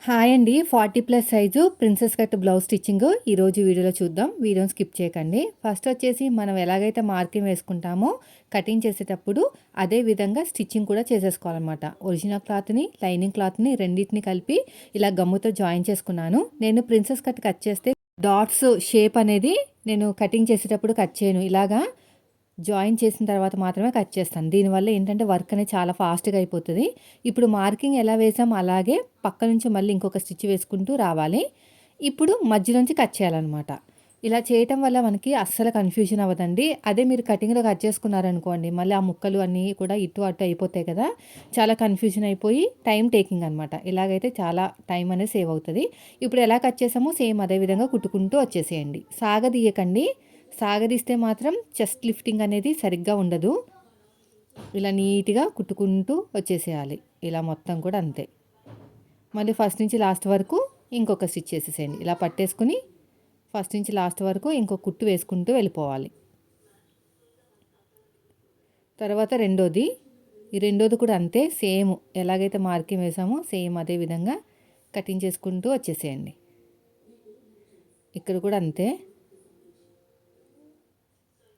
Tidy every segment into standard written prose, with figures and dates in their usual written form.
Hi అండి. 40+ size princess cut blouse stitching ఈరోజు వీడియోలో చూద్దాం. వీడియోని స్కిప్ చేయకండి. ఫస్ట్ వచ్చేసి మనం ఎలాగైతే మార్కింగ్ వేసుకుంటామో కటింగ్ చేసేటప్పుడు అదే విధంగా స్టిచ్చింగ్ కూడా చేసేసుకోవాలన్నమాట. ఒరిజినల్ క్లాత్ని, లైనింగ్ క్లాత్ని రెండింటిని కలిపి ఇలా గమ్ముతో జాయిన్ చేసుకున్నాను. నేను ప్రిన్సెస్ కట్ చేస్తే డాట్స్ షేప్ అనేది నేను కటింగ్ చేసేటప్పుడు కట్ చేయను. ఇలాగా జాయిన్ చేసిన తర్వాత మాత్రమే కట్ చేస్తాను. దీనివల్ల ఏంటంటే వర్క్ అనేది చాలా ఫాస్ట్గా అయిపోతుంది. ఇప్పుడు మార్కింగ్ ఎలా వేసాం అలాగే పక్క నుంచి మళ్ళీ ఇంకొక స్టిచ్ వేసుకుంటూ రావాలి. ఇప్పుడు మధ్యలోంచి కట్ చేయాలన్నమాట. ఇలా చేయటం వల్ల మనకి అస్సలు కన్ఫ్యూజన్ అవ్వదండి. అదే మీరు కటింగ్లో కట్ చేసుకున్నారనుకోండి, మళ్ళీ ఆ ముక్కలు అన్నీ కూడా ఇటు అటు అయిపోతాయి కదా, చాలా కన్ఫ్యూజన్ అయిపోయి టైం టేకింగ్ అనమాట. ఇలాగైతే చాలా టైం అనేది సేవ్ అవుతుంది. ఇప్పుడు ఎలా కట్ చేసామో సేమ్ అదే విధంగా కుట్టుకుంటూ వచ్చేసేయండి. సాగదీయకండి. సాగదీస్తే మాత్రం చెస్ట్ లిఫ్టింగ్ అనేది సరిగ్గా ఉండదు. ఇలా నీట్గా కుట్టుకుంటూ వచ్చేసేయాలి. ఇలా మొత్తం కూడా అంతే. మళ్ళీ ఫస్ట్ నుంచి లాస్ట్ వరకు ఇంకొక స్టిచ్ చేసేసేయండి. ఇలా పట్టేసుకుని ఫస్ట్ నుంచి లాస్ట్ వరకు ఇంకొక కుట్టు వేసుకుంటూ వెళ్ళిపోవాలి. తర్వాత రెండోది, ఈ రెండోది కూడా అంతే సేమ్ ఎలాగైతే మార్కింగ్ వేసామో సేమ్ అదే విధంగా కటింగ్ చేసుకుంటూ వచ్చేసేయండి. ఇక్కడ కూడా అంతే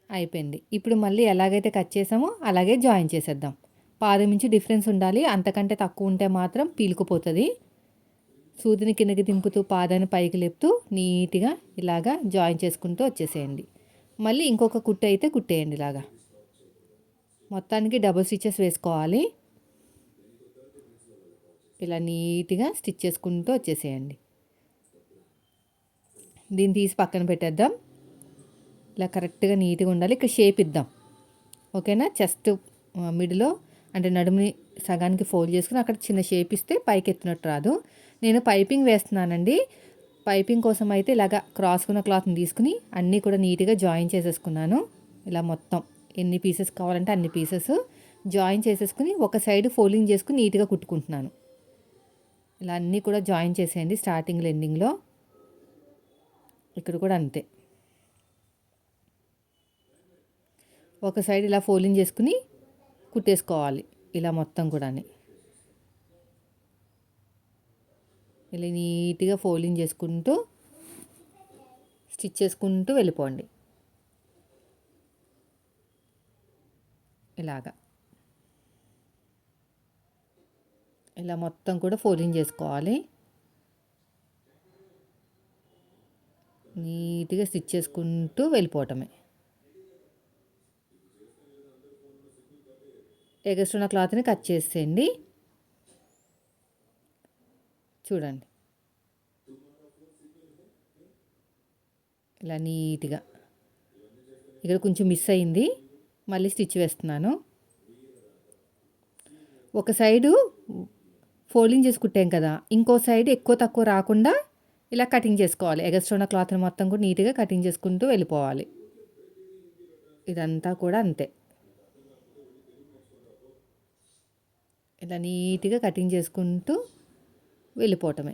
అయిపోయింది. ఇప్పుడు మళ్ళీ ఎలాగైతే కట్ చేసామో అలాగే జాయిన్ చేసేద్దాం. పాదం నుంచి డిఫరెన్స్ ఉండాలి. అంతకంటే తక్కువ ఉంటే మాత్రం పీలుకుపోతుంది. సూదిని కిందకి దింపుతూ పాదాన్ని పైకి లేపుతూ నీట్గా ఇలాగా జాయిన్ చేసుకుంటూ వచ్చేసేయండి. మళ్ళీ ఇంకొక కుట్టు అయితే కుట్టేయండి. ఇలాగా మొత్తానికి డబుల్ స్టిచెస్ వేసుకోవాలి. ఇలా నీట్గా స్టిచ్ చేసుకుంటూ వచ్చేసేయండి. దీన్ని తీసి పక్కన పెట్టేద్దాం. ఇలా కరెక్ట్గా నీట్గా ఉండాలి. ఇక్కడ షేప్ ఇద్దాం, ఓకేనా. చెస్ట్ మిడిలో అంటే నడుముని సగానికి ఫోల్డ్ చేసుకుని అక్కడ చిన్న షేప్ ఇస్తే పైకి ఎత్తినట్టు రాదు. నేను పైపింగ్ వేస్తున్నానండి. పైపింగ్ కోసం అయితే ఇలాగా క్రాస్కున్న క్లాత్ని తీసుకుని అన్నీ కూడా నీట్గా జాయిన్ చేసేసుకున్నాను. ఇలా మొత్తం ఎన్ని పీసెస్ కావాలంటే అన్ని పీసెస్ జాయిన్ చేసేసుకుని ఒక సైడ్ ఫోల్డింగ్ చేసుకుని నీట్గా కుట్టుకుంటున్నాను. ఇలా అన్నీ కూడా జాయిన్ చేసేయండి స్టార్టింగ్లో ఎండింగ్లో. ఇక్కడ కూడా అంతే. ఒక సైడ్ ఇలా ఫోల్డింగ్ చేసుకుని కుట్టేసుకోవాలి. ఇలా మొత్తం కూడా ఇలా నీట్గా ఫోల్డింగ్ చేసుకుంటూ స్టిచ్ చేసుకుంటూ వెళ్ళిపోండి. ఇలాగా ఇలా మొత్తం కూడా ఫోల్డింగ్ చేసుకోవాలి. నీట్గా స్టిచ్ చేసుకుంటూ వెళ్ళిపోవటమే. ఎగస్ట్రా క్లాత్ని కట్ చేసేయండి. చూడండి ఇలా నీట్గా. ఇక్కడ కొంచెం మిస్ అయింది, మళ్ళీ స్టిచ్ వేస్తున్నాను. ఒక సైడు ఫోల్డింగ్ చేసి కుట్టాం కదా, ఇంకో సైడ్ ఎక్కువ తక్కువ రాకుండా ఇలా కటింగ్ చేసుకోవాలి. ఎగస్ట్రా క్లాత్ని మొత్తం కూడా నీట్గా కటింగ్ చేసుకుంటూ వెళ్ళిపోవాలి. ఇదంతా కూడా అంతే. ఇలా నీట్గా కటింగ్ చేసుకుంటూ వెళ్ళిపోవటమే.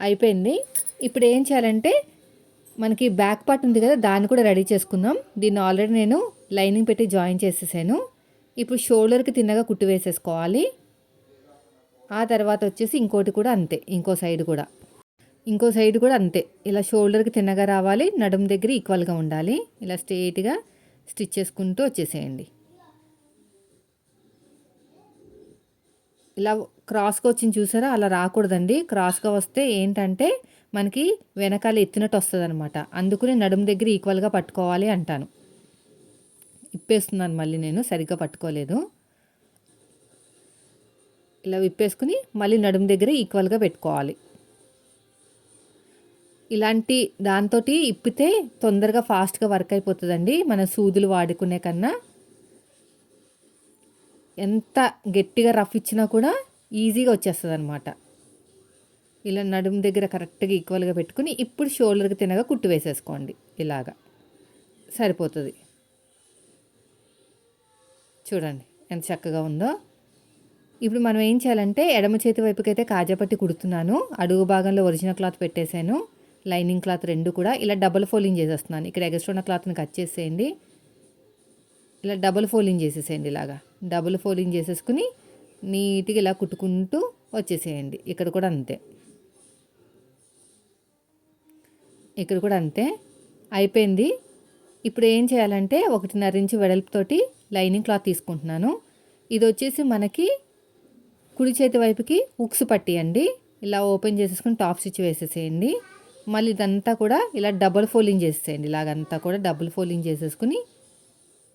అయిపోయింది. ఇప్పుడు ఏం చేయాలంటే మనకి బ్యాక్ పార్ట్ ఉంది కదా, దాన్ని కూడా రెడీ చేసుకుందాం. దీన్ని ఆల్రెడీ నేను లైనింగ్ పెట్టి జాయిన్ చేసేసాను. ఇప్పుడు షోల్డర్కి తిన్నగా కుట్టు వేసేసుకోవాలి. ఆ తర్వాత వచ్చేసి ఇంకోటి కూడా అంతే, ఇంకో సైడ్ కూడా అంతే. ఇలా షోల్డర్కి తిన్నగా రావాలి, నడుము దగ్గర ఈక్వల్గా ఉండాలి. ఇలా స్ట్రెయిట్గా స్టిచ్ చేసుకుంటూ వచ్చేసేయండి. ఇలా క్రాస్గా వచ్చింది చూసారా, అలా రాకూడదండి. క్రాస్గా వస్తే ఏంటంటే మనకి వెనకాల ఎత్తినట్టు వస్తుంది అనమాట. అందుకని నడుము దగ్గర ఈక్వల్గా పట్టుకోవాలి అంటాను. ఇప్పేస్తున్నాను, మళ్ళీ నేను సరిగ్గా పట్టుకోలేదు. ఇలా విప్పేసుకుని మళ్ళీ నడుము దగ్గర ఈక్వల్గా పెట్టుకోవాలి. ఇలాంటి దాంతో ఇప్పితే తొందరగా ఫాస్ట్గా వర్క్ అయిపోతుందండి. మన సూదులు వాడుకునే కన్నా ఎంత గట్టిగా రఫ్ ఇచ్చినా కూడా ఈజీగా వచ్చేస్తుంది అనమాట. ఇలా నడుము దగ్గర కరెక్ట్గా ఈక్వల్గా పెట్టుకుని ఇప్పుడు షోల్డర్కి తినగా కుట్టు వేసేసుకోండి. ఇలాగా సరిపోతుంది. చూడండి ఎంత చక్కగా ఉందో. ఇప్పుడు మనం ఏం చేయాలంటే ఎడమ చేతి వైపుకైతే కాజాపట్టి కుడుతున్నాను. అడుగు భాగంలో ఒరిజినల్ క్లాత్ పెట్టేశాను, లైనింగ్ క్లాత్ రెండు కూడా ఇలా డబుల్ ఫోల్డింగ్ చేసేస్తున్నాను. ఇక్కడ ఎగస్ట్రా ఉన్న క్లాత్ని కట్ చేసేయండి. ఇలా డబుల్ ఫోల్డింగ్ చేసేసేయండి. ఇలాగా డబుల్ ఫోల్డింగ్ చేసేసుకుని నీట్గా ఇలా కుట్టుకుంటూ వచ్చేసేయండి. ఇక్కడ కూడా అంతే. ఇక్కడ కూడా అంతే అయిపోయింది. ఇప్పుడు ఏం చేయాలంటే 1.5 ఇంచు వెడల్పుతోటి లైనింగ్ క్లాత్ తీసుకుంటున్నాను. ఇది వచ్చేసి మనకి కుడి చేతి వైపుకి ఉక్స్ పట్టి అండి. ఇలా ఓపెన్ చేసేసుకుని టాప్ స్టిచ్ వేసేసేయండి. మళ్ళీ ఇదంతా కూడా ఇలా డబుల్ ఫోల్డింగ్ చేసేసేయండి. ఇలాగంతా కూడా డబుల్ ఫోల్డింగ్ చేసేసుకుని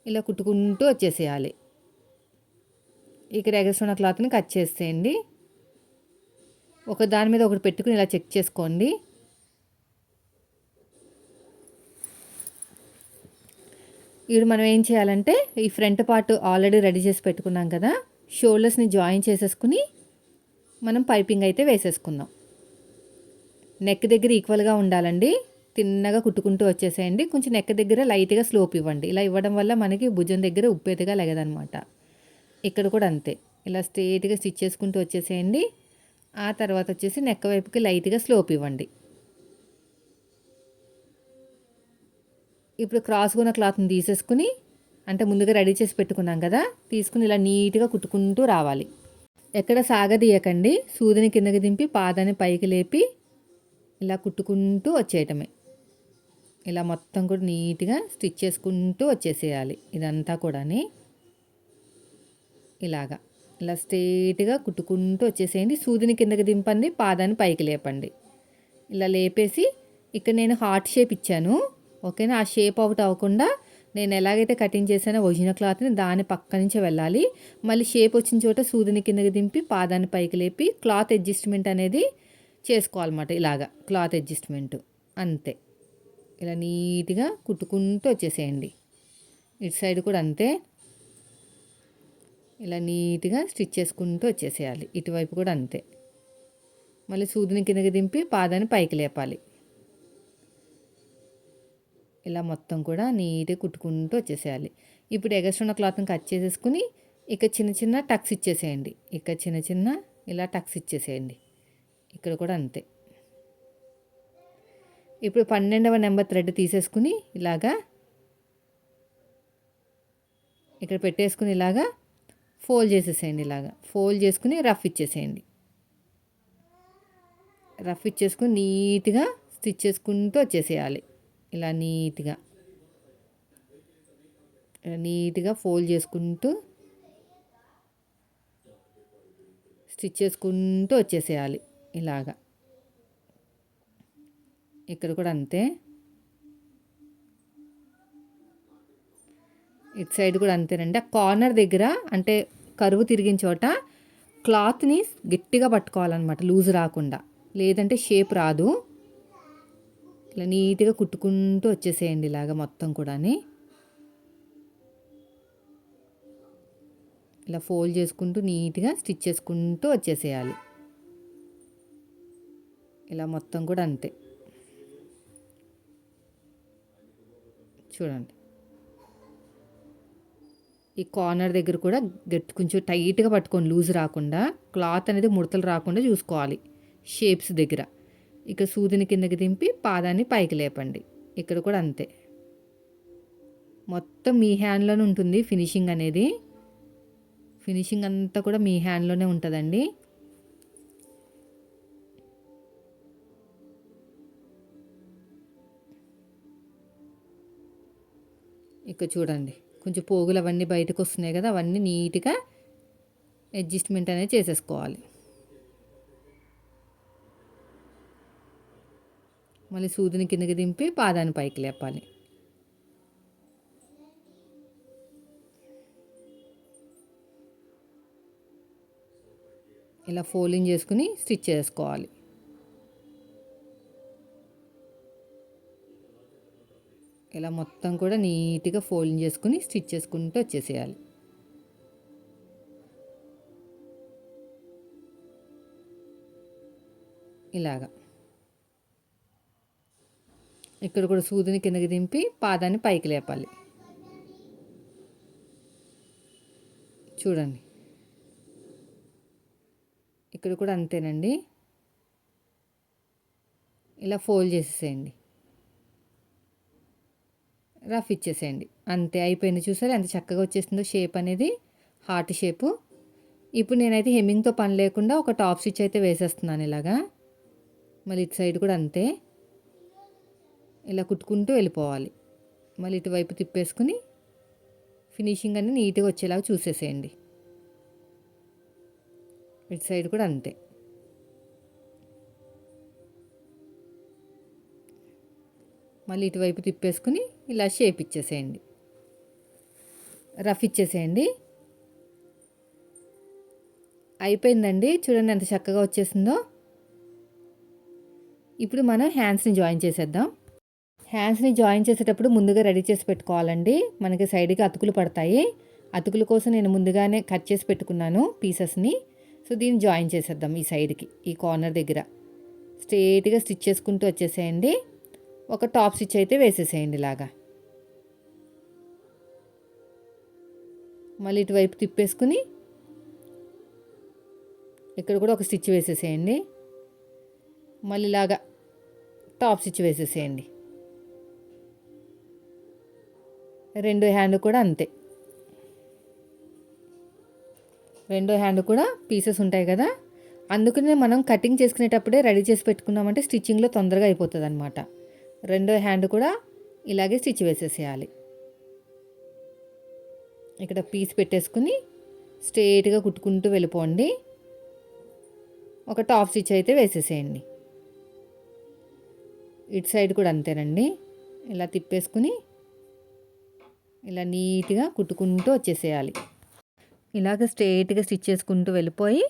ఇలా కుట్టుకుంటూ వచ్చేసేయాలి. ఇక్కడ ఎగస్ట్రా ఉన్న క్లాత్ని కట్ చేసేయండి. ఒక దాని మీద ఒకటి పెట్టుకుని ఇలా చెక్ చేసుకోండి. ఇప్పుడు మనం ఏం చేయాలంటే ఈ ఫ్రంట్ పార్ట్ ఆల్రెడీ రెడీ చేసి పెట్టుకున్నాం కదా, షోల్డర్స్ని జాయిన్ చేసేసుకుని మనం పైపింగ్ అయితే వేసేసుకుందాం. నెక్ దగ్గర ఈక్వల్గా ఉండాలండి. తిన్నగా కుట్టుకుంటూ వచ్చేసేయండి. కొంచెం నెక్ దగ్గర లైట్గా స్లోప్ ఇవ్వండి. ఇలా ఇవ్వడం వల్ల మనకి భుజం దగ్గర ఉప్పేతగా లెగదనమాట. ఇక్కడ కూడా అంతే, ఇలా స్ట్రేట్గా స్టిచ్ చేసుకుంటూ వచ్చేసేయండి. ఆ తర్వాత వచ్చేసి నెక్ వైపుకి లైట్గా స్లోప్ ఇవ్వండి. ఇప్పుడు క్రాస్గా ఉన్న క్లాత్ని తీసేసుకుని, అంటే ముందుగా రెడీ చేసి పెట్టుకున్నాం కదా, తీసుకుని ఇలా నీట్గా కుట్టుకుంటూ రావాలి. ఎక్కడ సాగదీయకండి. సూదిని కిందకి దింపి పాదాన్ని పైకి లేపి ఇలా కుట్టుకుంటూ వచ్చేయటమే. ఇలా మొత్తం కూడా నీట్గా స్టిచ్ చేసుకుంటూ వచ్చేసేయాలి. ఇదంతా కూడా ఇలాగా ఇలా స్ట్రేట్గా కుట్టుకుంటూ వచ్చేసేయండి. సూదిని కిందకి దింపండి, పాదాన్ని పైకి లేపండి. ఇలా లేపేసి ఇక్కడ నేను హార్ట్ షేప్ ఇచ్చాను, ఓకేనా. ఆ షేప్ అవుట్ అవ్వకుండా నేను ఎలాగైతే కటింగ్ చేశానో ఒరిజినల్ క్లాత్ని దాని పక్క నుంచి వెళ్ళాలి. మళ్ళీ షేప్ వచ్చిన చోట సూదిని కిందకి దింపి పాదాన్ని పైకి లేపి క్లాత్ అడ్జస్ట్మెంట్ అనేది చేసుకోవాలన్నమాట. ఇలాగా క్లాత్ అడ్జస్ట్మెంట్ అంతే. ఇలా నీట్గా కుట్టుకుంటూ వచ్చేసేయండి. ఇటు సైడ్ కూడా అంతే, ఇలా నీట్గా స్టిచ్ చేసుకుంటూ వచ్చేసేయాలి. ఇటువైపు కూడా అంతే. మళ్ళీ సూదిని కిందకి దింపి పాదాన్ని పైకి లేపాలి. ఇలా మొత్తం కూడా నీట్గా కుట్టుకుంటూ వచ్చేసేయాలి. ఇప్పుడు ఎగస్ట్రా ఉన్న క్లాత్ని కట్ చేసేసుకుని ఇక చిన్న చిన్న టక్స్ ఇచ్చేసేయండి. ఇక చిన్న చిన్న ఇలా టక్స్ ఇచ్చేసేయండి. ఇక్కడ కూడా అంతే. ఇప్పుడు 12వ నెంబర్ థ్రెడ్ తీసేసుకుని ఇలాగా ఇక్కడ పెట్టేసుకుని ఇలాగా ఫోల్డ్ చేసేసేయండి. ఇలాగా ఫోల్డ్ చేసుకుని రఫ్ ఇచ్చేసేయండి. రఫ్ ఇచ్చేసుకుని నీట్గా స్టిచ్ చేసుకుంటూ వచ్చేసేయాలి. ఇలా నీట్గా ఫోల్డ్ చేసుకుంటూ స్టిచ్ చేసుకుంటూ వచ్చేసేయాలి. ఇలాగా ఇక్కడ కూడా అంతే. ఇటు సైడ్ కూడా అంతేనండి. ఆ కార్నర్ దగ్గర అంటే కరువు తిరిగిన చోట క్లాత్ని గట్టిగా పట్టుకోవాలన్నమాట, లూజ్ రాకుండా, లేదంటే షేప్ రాదు. ఇలా నీట్గా కుట్టుకుంటూ వచ్చేసేయండి. ఇలాగా మొత్తం కూడా ఇలా ఫోల్డ్ చేసుకుంటూ నీట్గా స్టిచ్ చేసుకుంటూ వచ్చేసేయాలి. ఇలా మొత్తం కూడా అంతే. చూడండి, ఈ కార్నర్ దగ్గర కూడా కొంచెం టైట్గా పట్టుకొని లూజ్ రాకుండా, క్లాత్ అనేది ముడతలు రాకుండా చూసుకోవాలి షేప్స్ దగ్గర. ఇక సూదిని కిందకి దింపి పాదాన్ని పైకి లేపండి. ఇక్కడ కూడా అంతే. మొత్తం మీ హ్యాండ్లోనే ఉంటుంది ఫినిషింగ్ అనేది. ఫినిషింగ్ అంతా కూడా మీ హ్యాండ్లోనే ఉంటుందండి. ఇక చూడండి, కొంచెం పోగులు అవన్నీ బయటకు వస్తున్నాయి కదా, అవన్నీ నీట్గా అడ్జస్ట్మెంట్ అనేది చేసేసుకోవాలి. మళ్ళీ సూదిని కిందకి దింపి పాదాన్ని పైకి లేపాలి. ఇలా ఫోల్డింగ్ చేసుకుని స్టిచ్ చేసుకోవాలి. ఇలా మొత్తం కూడా నీట్గా ఫోల్డింగ్ చేసుకుని స్టిచ్ చేసుకుంటూ వచ్చేసేయాలి. ఇలాగా ఇక్కడ కూడా సూదిని కిందకి దింపి పాదాన్ని పైకి లేపాలి. చూడండి, ఇక్కడ కూడా అంతేనండి. ఇలా ఫోల్డ్ చేసేసేయండి, రఫ్ ఇచ్చేసేయండి. అంతే, అయిపోయింది. చూసారా ఎంత చక్కగా వచ్చేసిందో షేప్ అనేది, హార్ట్ షేపు. ఇప్పుడు నేనైతే హెమ్మింగ్‌తో పని లేకుండా ఒక టాప్ స్టిచ్ అయితే వేసేస్తున్నాను ఇలాగా. మళ్ళీ ఇటు సైడ్ కూడా అంతే. ఇలా కుట్టుకుంటూ వెళ్ళిపోవాలి. మళ్ళీ ఇటువైపు తిప్పేసుకుని ఫినిషింగ్ అన్నీ నీట్‌గా వచ్చేలాగా చూసేసేయండి. ఇటు సైడ్ కూడా అంతే. మళ్ళీ ఇటువైపు తిప్పేసుకుని ఇలా షేప్ ఇచ్చేసేయండి. రఫ్ ఇచ్చేసేయండి. అయిపోయిందండి. చూడండి ఎంత చక్కగా వచ్చేసిందో. ఇప్పుడు మనం హ్యాండ్స్‌ని జాయిన్ చేసేద్దాం. హ్యాండ్స్‌ని జాయిన్ చేసేటప్పుడు ముందుగా రెడీ చేసి పెట్టుకోవాలండి. మనకి సైడ్‌కి అతుకులు పడతాయి. అతుకుల కోసం నేను ముందుగానే కట్ చేసి పెట్టుకున్నాను పీసెస్‌ని. సో, దీన్ని జాయిన్ చేసేద్దాం ఈ సైడ్‌కి, ఈ కార్నర్ దగ్గర. స్ట్రెయిట్‌గా స్టిచ్ చేసుకుంటూ వచ్చేసేయండి. ఒక టాప్ స్టిచ్ అయితే వేసేసేయండి ఇలాగా. మళ్ళీ ఇటువైపు తిప్పేసుకుని ఇక్కడ కూడా ఒక స్టిచ్ వేసేసేయండి. మళ్ళీ ఇలాగా టాప్ స్టిచ్ వేసేసేయండి. రెండో హ్యాండ్ కూడా అంతే. రెండో హ్యాండ్ కూడా పీసెస్ ఉంటాయి కదా, అందుకనే మనం కటింగ్ చేసుకునేటప్పుడే రెడీ చేసి పెట్టుకున్నామంటే స్టిచ్చింగ్లో తొందరగా అయిపోతుంది అనమాట. రెండో హ్యాండ్ కూడా ఇలాగే స్టిచ్ వేసేసేయాలి. ఇక్కడ పీస్ పెట్టేసుకుని స్ట్రెయిట్గా కుట్టుకుంటూ వెళ్ళిపోండి. ఒక టాప్ స్టిచ్ అయితే వేసేసేయండి. ఇటు సైడ్ కూడా అంతేనండి. ఇలా తిప్పేసుకుని ఇలా నీట్గా కుట్టుకుంటూ వచ్చేసేయాలి. ఇలాగ స్ట్రెయిట్గా స్టిచ్ చేసుకుంటూ వెళ్ళిపోయి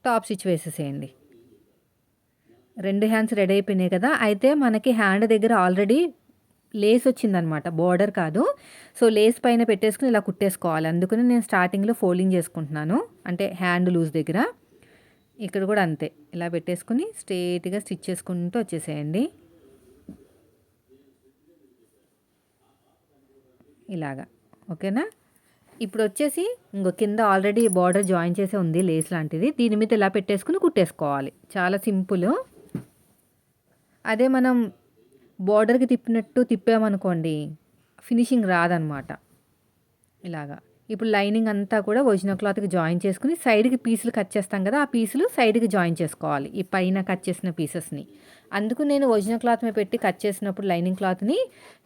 టాప్ స్టిచ్ వేసేసేయండి. రెండు హ్యాండ్స్ రెడీ అయిపోయినాయి కదా. అయితే మనకి హ్యాండ్ దగ్గర ఆల్రెడీ లేస్ వచ్చిందనమాట, బోర్డర్ కాదు. సో, లేస్ పైన పెట్టేసుకుని ఇలా కుట్టేసుకోవాలి. అందుకని నేను స్టార్టింగ్లో ఫోల్డింగ్ చేసుకుంటున్నాను, అంటే హ్యాండ్ లూజ్ దగ్గర. ఇక్కడ కూడా అంతే. ఇలా పెట్టేసుకుని స్ట్రెయిట్గా స్టిచ్ చేసుకుంటూ వచ్చేసేయండి. ఇలాగా ఓకేనా. ఇప్పుడు వచ్చేసి ఇంకో కింద ఆల్రెడీ బార్డర్ జాయిన్ చేసే ఉంది లేస్ లాంటిది. దీని మీద ఇలా పెట్టేసుకుని కుట్టేసుకోవాలి. చాలా సింపుల్. అదే మనం బార్డర్కి తిప్పినట్టు తిప్పామనుకోండి ఫినిషింగ్ రాదనమాట. ఇలాగా ఇప్పుడు లైనింగ్ అంతా కూడా ఒరిజినల్ క్లాత్కి జాయిన్ చేసుకుని సైడ్కి పీసులు కట్ చేస్తాం కదా, ఆ పీసులు సైడ్కి జాయిన్ చేసుకోవాలి ఈ పైన కట్ చేసిన పీసెస్ని. అందుకు నేను ఒరిజినల్ క్లాత్ మీద పెట్టి కట్ చేసినప్పుడు లైనింగ్ క్లాత్ని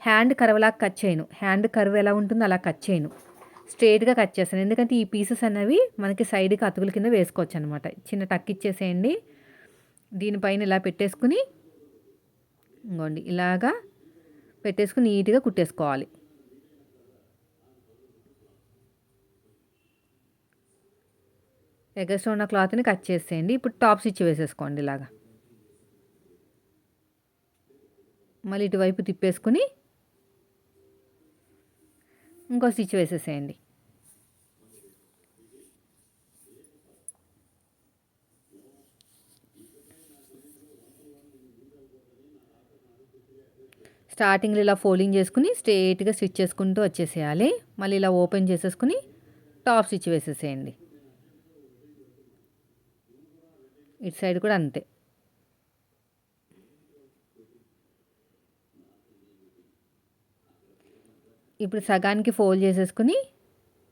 హ్యాండ్ కర్వ్లాగా కట్ చేయను. హ్యాండ్ కర్వ్ ఎలా ఉంటుందో అలా కట్ చేయను, స్ట్రెయిట్గా కట్ చేస్తాను. ఎందుకంటే ఈ పీసెస్ అనేవి మనకి సైడ్కి అతుకుల కింద వేసుకోవచ్చు అనమాట. చిన్న టక్ ఇచ్చేసేయండి. దీనిపైన ఇలా పెట్టేసుకుని ఇంకోండి ఇలాగా పెట్టేసుకుని నీట్గా కుట్టేసుకోవాలి. ఎగస్ట్రా ఉన్న క్లాత్ని కట్ చేసేయండి. ఇప్పుడు టాప్ స్టిచ్ వేసేసుకోండి ఇలాగా. మళ్ళీ ఇటువైపు తిప్పేసుకుని ఇంకో స్టిచ్ వేసేసేయండి. స్టార్టింగ్లో ఇలా ఫోల్డింగ్ చేసుకుని స్ట్రెయిట్గా స్టిచ్ చేసుకుంటూ వచ్చేసేయాలి. మళ్ళీ ఇలా ఓపెన్ చేసేసుకుని టాప్ స్టిచ్ వేసేసేయండి. ఇటు సైడ్ కూడా అంతే. ఇప్పుడు సగానికి ఫోల్డ్ చేసేసుకుని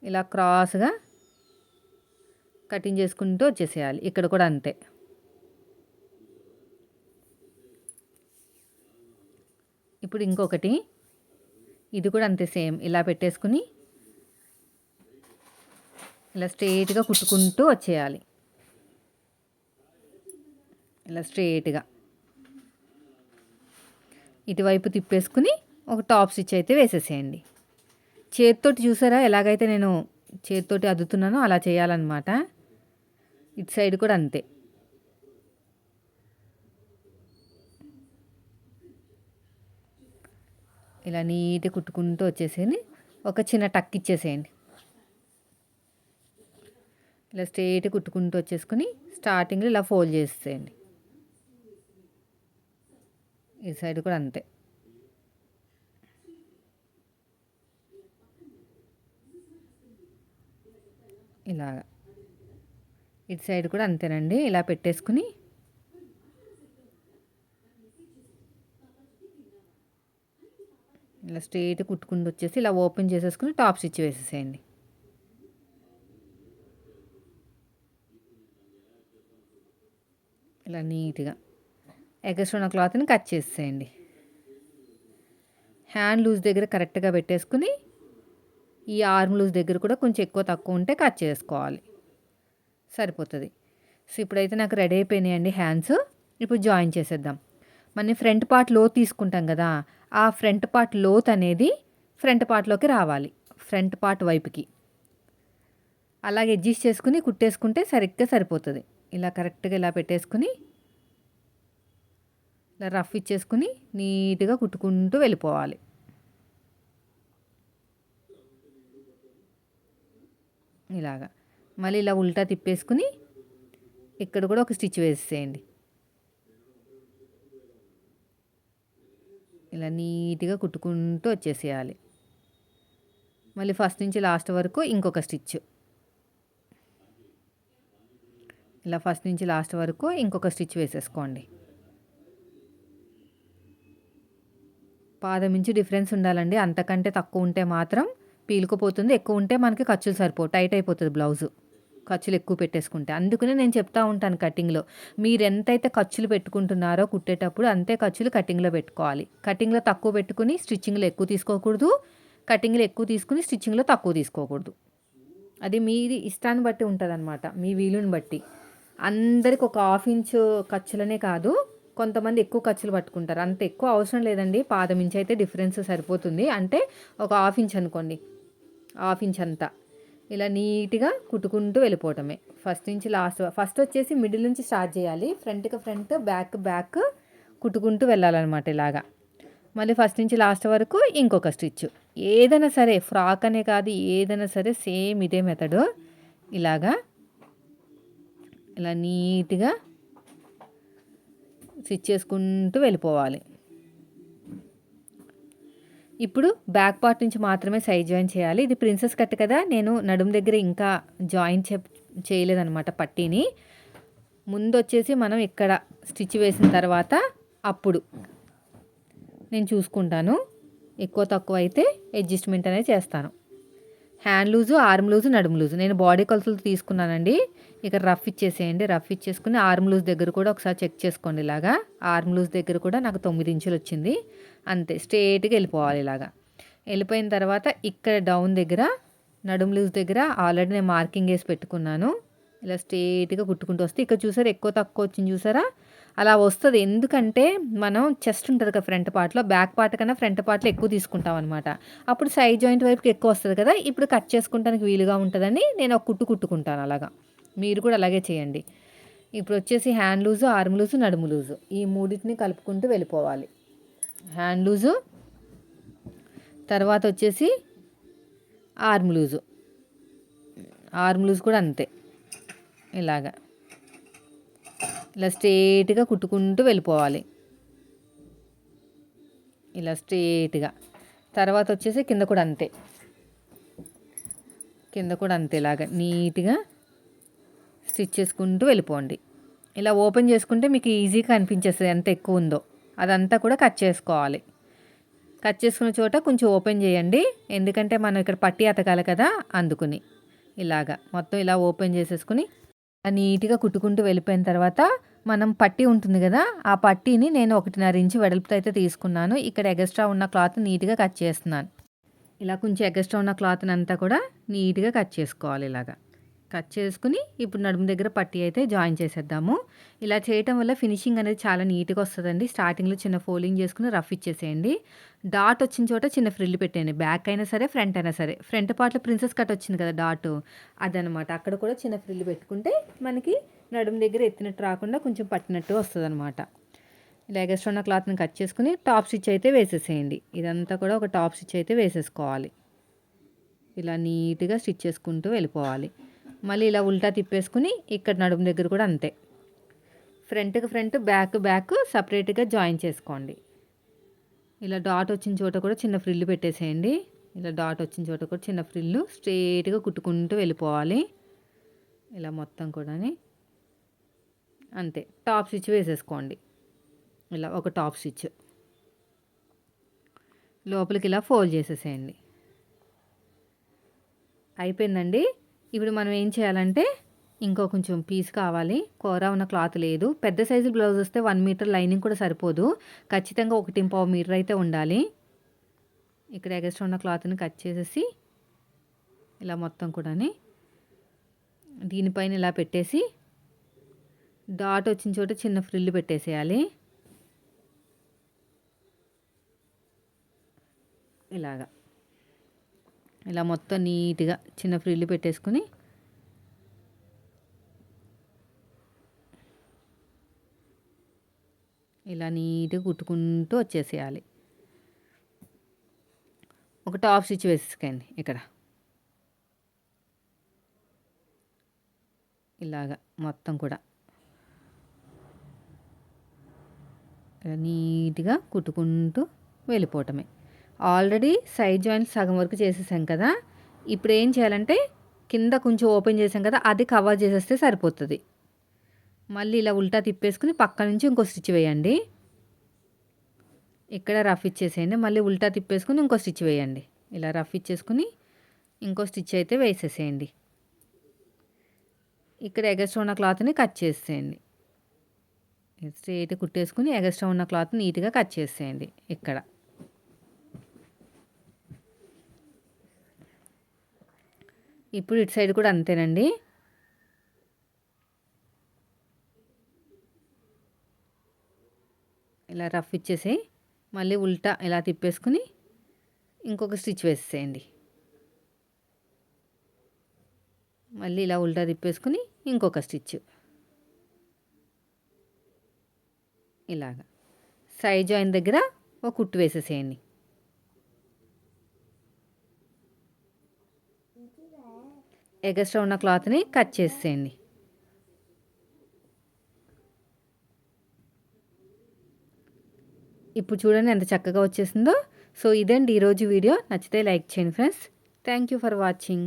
ఇలా క్రాస్గా కటింగ్ చేసుకుంటూ వచ్చేసేయాలి. ఇక్కడ కూడా అంతే. ఇప్పుడు ఇంకొకటి, ఇది కూడా అంతే సేమ్. ఇలా పెట్టేసుకుని ఇలా స్ట్రెయిట్గా కుట్టుకుంటూ వచ్చేయాలి. ఇలా స్ట్రెయిట్గా ఇటువైపు తిప్పేసుకుని ఒక టాప్ స్టిచ్ అయితే వేసేసేయండి. చేతితోటి చూసారా ఎలాగైతే నేను చేతితోటి అద్దుతున్నానో అలా చేయాలన్నమాట. ఇటు సైడ్ కూడా అంతే. ఇలా నీట్గా కుట్టుకుంటూ వచ్చేసేయండి. ఒక చిన్న టక్ ఇచ్చేసేయండి. ఇలా స్ట్రెయిట్గా కుట్టుకుంటూ వచ్చేసుకుని స్టార్టింగ్లో ఇలా ఫోల్డ్ చేసేయండి. ఈ సైడ్ కూడా అంతే. ఇలాగా ఇటు సైడ్ కూడా అంతేనండి. ఇలా పెట్టేసుకుని ఇలా స్ట్రెయిట్ కుట్టుకుంటూ వచ్చేసి ఇలా ఓపెన్ చేసేసుకుని టాప్ స్టిచ్ వేసేసేయండి. ఇలా నీట్గా ఎగస్ట్రా ఉన్న క్లాత్ని కట్ చేసేయండి. హ్యాండ్ లూజ్ దగ్గర కరెక్ట్గా పెట్టేసుకుని ఈ ఆర్మ్ లూజ్ దగ్గర కూడా కొంచెం ఎక్కువ తక్కువ ఉంటే కట్ చేసుకోవాలి, సరిపోతుంది. సో ఇప్పుడైతే నాకు రెడీ అయిపోయినాయండి హ్యాండ్స్. ఇప్పుడు జాయిన్ చేసేద్దాం. మన ఫ్రంట్ పార్ట్ లోత్ తీసుకుంటాం కదా, ఆ ఫ్రంట్ పార్ట్ లోత్ అనేది ఫ్రంట్ పార్ట్లోకి రావాలి, ఫ్రంట్ పార్ట్ వైపుకి. అలాగే అడ్జస్ట్ చేసుకుని కుట్టేసుకుంటే సరిగ్గా సరిపోతుంది. ఇలా కరెక్ట్గా ఇలా పెట్టేసుకుని ఇలా రఫ్ ఇచ్చేసుకుని నీట్గా కుట్టుకుంటూ వెళ్ళిపోవాలి. ఇలాగా మళ్ళీ ఇలా ఉల్టా తిప్పేసుకుని ఇక్కడ కూడా ఒక స్టిచ్ వేసేయండి. ఇలా నీట్గా కుట్టుకుంటూ వచ్చేసేయాలి. మళ్ళీ ఫస్ట్ నుంచి లాస్ట్ వరకు ఇంకొక స్టిచ్. ఇలా ఫస్ట్ నుంచి లాస్ట్ వరకు ఇంకొక స్టిచ్ వేసేసుకోండి. పాదం ఇంచు డిఫరెన్స్ ఉండాలండి, అంతకంటే తక్కువ ఉంటే మాత్రం పీలుకుపోతుంది, ఎక్కువ ఉంటే మనకి ఖర్చులు సరిపోవు, టైట్ అయిపోతుంది బ్లౌజు ఖర్చులు ఎక్కువ పెట్టేసుకుంటే. అందుకనే నేను చెప్తా ఉంటాను కటింగ్లో, మీరు ఎంతైతే ఖర్చులు పెట్టుకుంటున్నారో కుట్టేటప్పుడు అంతే ఖర్చులు కటింగ్లో పెట్టుకోవాలి. కటింగ్లో తక్కువ పెట్టుకుని స్టిచ్చింగ్లో ఎక్కువ తీసుకోకూడదు, కటింగ్లో ఎక్కువ తీసుకుని స్టిచ్చింగ్లో తక్కువ తీసుకోకూడదు. అది మీది ఇష్టాన్ని బట్టి ఉంటుంది అనమాట, మీ వీలుని బట్టి. అందరికి ఒక 1/2 ఇంచు ఖర్చులనే కాదు, కొంతమంది ఎక్కువ ఖర్చులు పట్టుకుంటారు. అంత ఎక్కువ అవసరం లేదండి, పాదం ఇంచు అయితే డిఫరెన్స్ సరిపోతుంది. అంటే ఒక 1/2 ఇంచ్ అనుకోండి, 1/2 ఇంచ్ అంతా ఇలా నీట్గా కుట్టుకుంటూ వెళ్ళిపోవటమే. ఫస్ట్ నుంచి లాస్ట్, ఫస్ట్ వచ్చేసి మిడిల్ నుంచి స్టార్ట్ చేయాలి, ఫ్రంట్కి ఫ్రంట్ బ్యాక్ బ్యాక్ కుట్టుకుంటూ వెళ్ళాలన్నమాట ఇలాగా. మళ్ళీ ఫస్ట్ నుంచి లాస్ట్ వరకు ఇంకొక స్టిచ్. ఏదైనా సరే, ఫ్రాక్ అనే కాదు, ఏదైనా సరే సేమ్ ఇదే మెథడు. ఇలాగా ఇలా నీట్గా స్టిచ్ చేసుకుంటూ వెళ్ళిపోవాలి. ఇప్పుడు బ్యాక్ పార్ట్ నుంచి మాత్రమే సైడ్ జాయిన్ చేయాలి. ఇది ప్రిన్సెస్ కట్ కదా, నేను నడుము దగ్గర ఇంకా జాయిన్ చేయలేదన్నమాట పట్టీని. ముందు వచ్చేసి మనం ఇక్కడ స్టిచ్ వేసిన తర్వాత అప్పుడు నేను చూసుకుంటాను, ఎక్కువ తక్కువ అయితే అడ్జస్ట్మెంట్ అనేది చేస్తాను. హ్యాండ్ లూజు, ఆర్మ్ లూజు, నడుము లూజు నేను బాడీ కొలతలు తీసుకున్నానండి. ఇక్కడ రఫ్ ఇచ్చేసేయండి. రఫ్ ఇచ్చేసుకుని ఆర్మ్ లూజ్ దగ్గర కూడా ఒకసారి చెక్ చేసుకోండి. ఇలాగా ఆర్మ్ లూజ్ దగ్గర కూడా నాకు 9 ఇంచులు వచ్చింది. అంతే, స్ట్రేట్గా వెళ్ళిపోవాలి. ఇలాగా వెళ్ళిపోయిన తర్వాత ఇక్కడ డౌన్ దగ్గర నడుము లూజ్ దగ్గర ఆల్రెడీ నేను మార్కింగ్ వేసి పెట్టుకున్నాను. ఇలా స్ట్రేట్గా కుట్టుకుంటూ వస్తే ఇక్కడ చూసారా ఎక్కువ తక్కువ వచ్చింది, చూసారా అలా వస్తుంది. ఎందుకంటే మనం చెస్ట్ ఉంటుంది కదా ఫ్రంట్ పార్ట్లో, బ్యాక్ పార్ట్ కన్నా ఫ్రంట్ పార్ట్లో ఎక్కువ తీసుకుంటాం అనమాట. అప్పుడు సైడ్ జాయింట్ వైపుకి ఎక్కువ వస్తుంది కదా, ఇప్పుడు కట్ చేసుకోవడానికి వీలుగా ఉంటుందని నేను ఒక కుట్టుకుంటాను. అలాగా మీరు కూడా అలాగే చేయండి. ఇప్పుడు వచ్చేసి హ్యాండ్ లూజు, ఆర్మ్ లూజు, నడుము లూజు ఈ మూడింటిని కలుపుకుంటూ వెళ్ళిపోవాలి. హ్యాండ్ లూజు, తర్వాత వచ్చేసి ఆర్మ్ లూజు, ఆర్మ్ లూజ్ కూడా అంతే. ఇలాగా ఇలా స్ట్రేట్గా కుట్టుకుంటూ వెళ్ళిపోవాలి. ఇలా స్ట్రేట్గా. తర్వాత వచ్చేసి కింద కూడా అంతే, కింద కూడా అంతే. ఇలాగా నీట్గా స్టిచ్ చేసుకుంటూ వెళ్ళిపోండి. ఇలా ఓపెన్ చేసుకుంటే మీకు ఈజీగా కనిపించేస్తుంది ఎంత ఎక్కువ ఉందో. అదంతా కూడా కట్ చేసుకోవాలి. కట్ చేసుకున్న చోట కొంచెం ఓపెన్ చేయండి, ఎందుకంటే మనం ఇక్కడ పట్టి అతకాలి కదా, అందుకుని. ఇలాగా మొత్తం ఇలా ఓపెన్ చేసేసుకుని నీట్గా కుట్టుకుంటూ వెళ్ళిపోయిన తర్వాత మనం పట్టీ ఉంటుంది కదా, ఆ పట్టీని నేను 1.5 ఇంచు వెడల్పుతో అయితే తీసుకున్నాను. ఇక్కడ ఎగస్ట్రా ఉన్న క్లాత్ నీట్గా కట్ చేస్తున్నాను. ఇలా కొంచెం ఎగస్ట్రా ఉన్న క్లాత్ని అంతా కూడా నీట్గా కట్ చేసుకోవాలి. ఇలాగా కట్ చేసుకుని ఇప్పుడు నడుము దగ్గర పట్టీ అయితే జాయిన్ చేసేద్దాము. ఇలా చేయటం వల్ల ఫినిషింగ్ అనేది చాలా నీట్గా వస్తుందండి. స్టార్టింగ్లో చిన్న ఫోల్డింగ్ చేసుకుని రఫ్ ఇచ్చేసేయండి. డాట్ వచ్చిన చోట చిన్న ఫ్రిల్ పెట్టండి, బ్యాక్ అయినా సరే ఫ్రంట్ అయినా సరే. ఫ్రంట్ పార్ట్లో ప్రిన్సెస్ కట్ వచ్చింది కదా డాట్, అదనమాట. అక్కడ కూడా చిన్న ఫ్రిల్ పెట్టుకుంటే మనకి నడుము దగ్గర ఎత్తినట్టు రాకుండా కొంచెం పట్టినట్టు వస్తుంది అనమాట. ఇలా ఎగస్ట్రా ఉన్న క్లాత్ని కట్ చేసుకుని టాప్ స్టిచ్ అయితే వేసేసేయండి. ఇదంతా కూడా ఒక టాప్ స్టిచ్ అయితే వేసేసుకోవాలి. ఇలా నీట్గా స్టిచ్ చేసుకుంటూ వెళ్ళిపోవాలి. మళ్ళీ ఇలా ఉల్టా తిప్పేసుకుని ఇక్కడ నడుము దగ్గర కూడా అంతే, ఫ్రంట్కి ఫ్రంట్ బ్యాక్ బ్యాక్ సపరేట్గా జాయిన్ చేసుకోండి. ఇలా డాట్ వచ్చిన చోట కూడా చిన్న ఫ్రిల్ పెట్టేసేయండి. ఇలా డాట్ వచ్చిన చోట కూడా చిన్న ఫ్రిల్లు స్ట్రేట్గా కుట్టుకుంటూ వెళ్ళిపోవాలి. ఇలా మొత్తం కూడా అంతే. టాప్ స్టిచ్ వేసేసుకోండి. ఇలా ఒక టాప్ స్టిచ్ లోపలికి ఇలా ఫోల్డ్ చేసేసేయండి. అయిపోయిందండి. ఇప్పుడు మనం ఏం చేయాలంటే ఇంకో కొంచెం పీస్ కావాలి. కూర ఉన్న క్లాత్ లేదు. పెద్ద సైజు బ్లౌజ్ వస్తే 1 మీటర్ లైనింగ్ కూడా సరిపోదు. ఖచ్చితంగా 1.25 మీటర్ అయితే ఉండాలి. ఇక్కడ ఎగస్ట్రా ఉన్న క్లాత్‌ని కట్ చేసేసి ఇలా మొత్తం కూడాని దీనిపైన ఇలా పెట్టేసి డాట్ వచ్చిన చోట చిన్న ఫ్రిల్ పెట్టేసేయాలి. ఇలాగా. ఇలా మొత్తం నీట్‌గా చిన్న ఫ్రిల్ పెట్టేసుకొని ఇలా నీట్‌గా కుట్టుకుంటూ వచ్చేసేయాలి. ఒక టాప్ స్టిచ్ వేసేసుకోండి ఇక్కడ. ఇలాగా మొత్తం కూడా ఇలా నీట్‌గా కుట్టుకుంటూ వెళ్ళిపోవటమే. ఆల్రెడీ సైడ్ జాయింట్ సగం వరకు చేసేసాం కదా! ఇప్పుడు ఏం చేయాలంటే కింద కొంచెం ఓపెన్ చేసాం కదా! అది కవర్ చేసేస్తే సరిపోతది. మళ్ళీ ఇలా ఉల్టా తిప్పేసుకొని పక్క నుంచి ఇంకో స్టిచ్ వేయండి. ఇక్కడ రఫ్ ఇచ్చేసేయండి. మళ్ళీ ఉల్టా తిప్పేసుకొని ఇంకో స్టిచ్ వేయండి. ఇలా రఫ్ ఇచ్చేసుకొని ఇంకో స్టిచ్ అయితే వేసేసేయండి. ఇక్కడ ఎగస్ట్రా ఉన్న క్లాత్‌ని కట్ చేసేయండి. స్ట్రెయిట్ కుట్టేసుకొని ఎగస్ట్రా ఉన్న క్లాత్ నీట్‌గా కట్ చేసేయండి ఇక్కడ. ఇప్పుడు ఇటు సైడ్ కూడా అంతేనండి. ఇలా రఫ్ ఇచ్చేసి మళ్ళీ ఉల్టా ఇలా తిప్పేసుకొని ఇంకొక స్టిచ్ వేసేసేయండి. మళ్ళీ ఇలా ఉల్టా తిప్పేసుకొని ఇంకొక స్టిచ్. ఇలాగా సైడ్ జాయిన్ దగ్గర ఒక కుట్టు వేసేసేయండి. ఎగస్ట్రా ఉన్న క్లాత్‌ని కట్ చేసేయండి. ఇప్పుడు చూడండి ఎంత చక్కగా వచ్చేసిందో. సో ఇదండి ఈరోజు వీడియో. నచ్చితే లైక్ చేయండి friends. Thank you for watching.